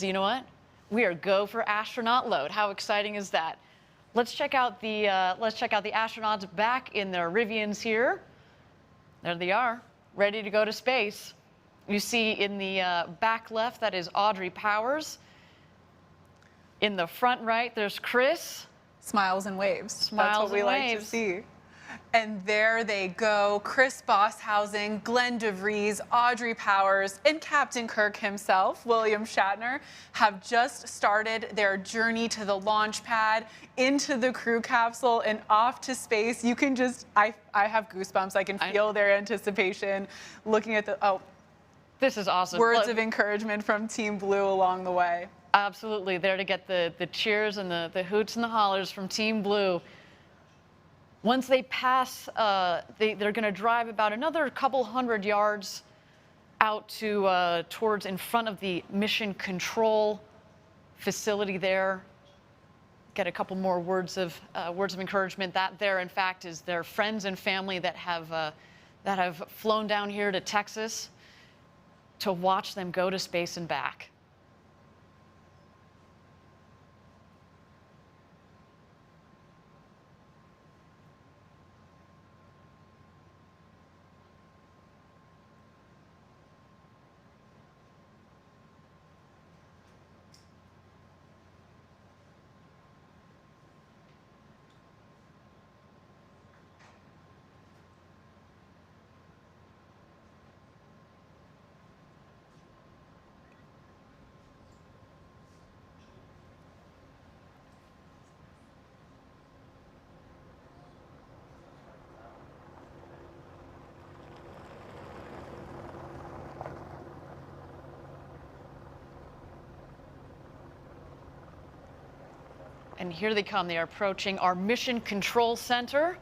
You know what? We are go for astronaut load. How exciting is that? Let's check out the astronauts back in their Rivians here. There they are, ready to go to space. You see in the back left, that is Audrey Powers. In the front right, there's Chris. Smiles and waves. Smiles That's what we and like waves. to see. And there they go. Chris Bosshausen, Glenn DeVries, Audrey Powers, and Captain Kirk himself, William Shatner, have just started their journey to the launch pad, into the crew capsule, and off to space. You can just, I have goosebumps. I can feel their anticipation looking at the, this is awesome. Words of encouragement from Team Blue along the way. Absolutely, there to get the cheers and the hoots and the hollers from Team Blue. Once they pass, they're going to drive about another couple hundred yards out to towards in front of the mission control facility there. Get a couple more words of encouragement. That there, in fact, is their friends and family that have flown down here to Texas to watch them go to space and back. And here they come. They are approaching our Mission Control Center.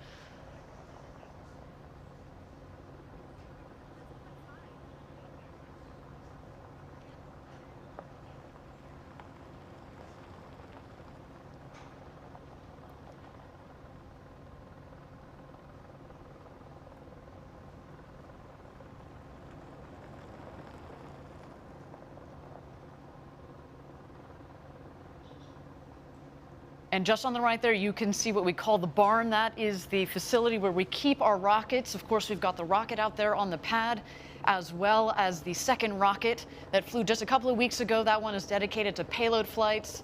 And just on the right there, you can see what we call the barn. That is the facility where we keep our rockets. Of course, we've got the rocket out there on the pad, as well as the second rocket that flew just a couple of weeks ago. That one is dedicated to payload flights.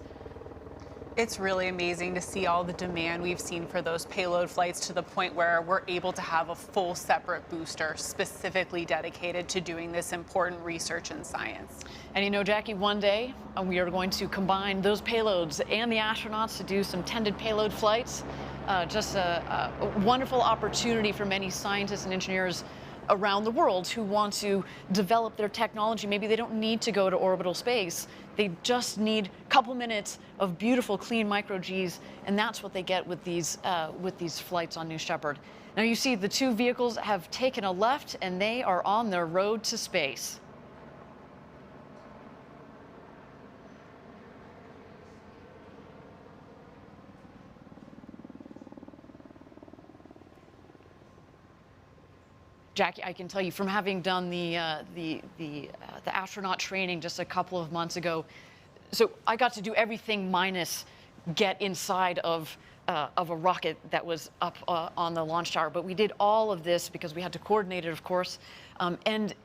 It's really amazing to see all the demand we've seen for those payload flights, to the point where we're able to have a full separate booster specifically dedicated to doing this important research and science. And you know, Jackie, one day we are going to combine those payloads and the astronauts to do some tended payload flights. Just a wonderful opportunity for many scientists and engineers around the world who want to develop their technology. Maybe they don't need to go to orbital space. They just need a couple minutes of beautiful, clean micro-Gs, and that's what they get with these flights on New Shepard. Now you see the two vehicles have taken a left, and they are on their road to space. Jackie, I can tell you from having done the astronaut training just a couple of months ago, so I got to do everything minus get inside of a rocket that was up on the launch tower. But we did all of this because we had to coordinate it, of course. And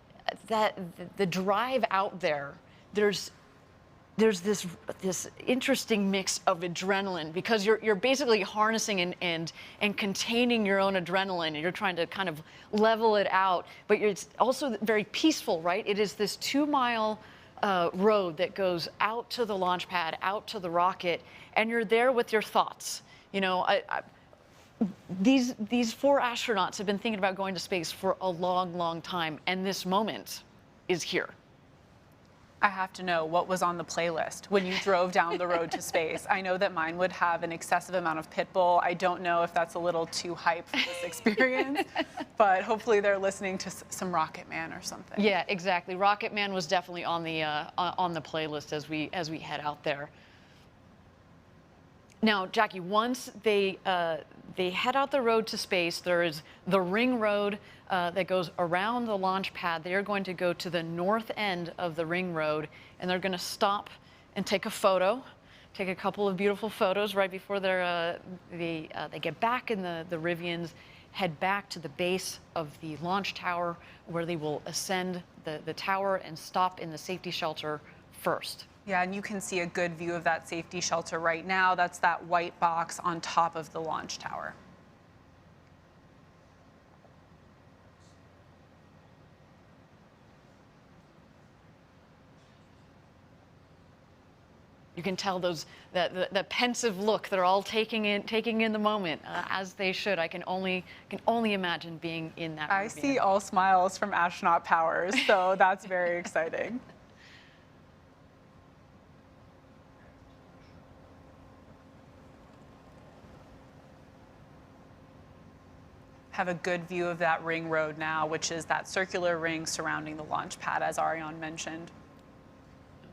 the drive out there, there's this interesting mix of adrenaline, because you're basically harnessing and containing your own adrenaline, and you're trying to kind of level it out. But it's also very peaceful, right? It is this 2-mile road that goes out to the launch pad, out to the rocket, and you're there with your thoughts. You know, these 4 astronauts have been thinking about going to space for a long, long time, and this moment is here. I have to know, what was on the playlist when you drove down the road to space? I know that mine would have an excessive amount of Pitbull. I don't know if that's a little too hype for this experience, but hopefully they're listening to some Rocket Man or something. Yeah, exactly. Rocket Man was definitely on the playlist as we head out there. Now, Jackie, once they head out the road to space, there is the ring road that goes around the launch pad. They are going to go to the north end of the ring road, and they're going to stop and take a photo. Take a couple of beautiful photos right before they get back in the Rivians, head back to the base of the launch tower where they will ascend the tower and stop in the safety shelter first. Yeah, and you can see a good view of that safety shelter right now. That's that white box on top of the launch tower. You can tell the pensive look they're all taking in the moment, as they should. I can only imagine being in that. I Rivian. see all smiles from astronaut powers, so that's very exciting. Have a good view of that ring road now, which is that circular ring surrounding the launch pad, as Ariane mentioned.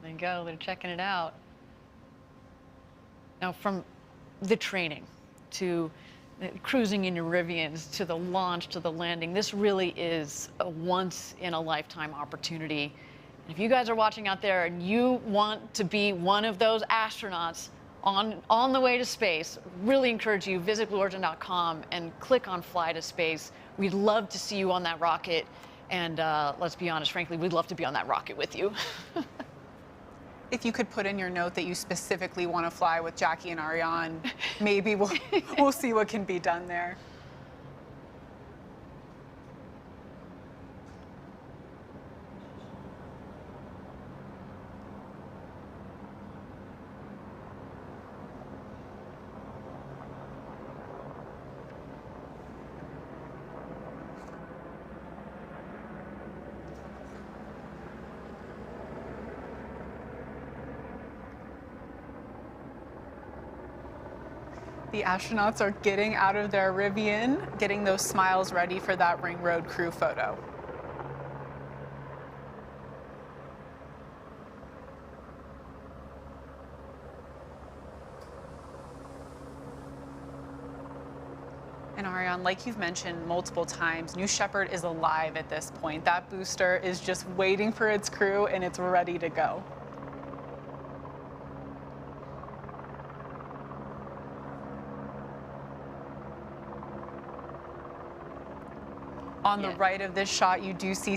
There you go. They're checking it out. Now, from the training to cruising in your Rivians to the launch to the landing, this really is a once-in-a-lifetime opportunity. And if you guys are watching out there and you want to be one of those astronauts on the way to space, really encourage you, visit BlueOrigin.com and click on Fly to Space. We'd love to see you on that rocket. And let's be honest, frankly, we'd love to be on that rocket with you. If you could put in your note that you specifically want to fly with Jackie and Ariane, maybe we'll see what can be done there. The astronauts are getting out of their Rivian, getting those smiles ready for that ring road crew photo. And Ariane, like you've mentioned multiple times, New Shepard is alive at this point. That booster is just waiting for its crew and it's ready to go. On the right of this shot, you do see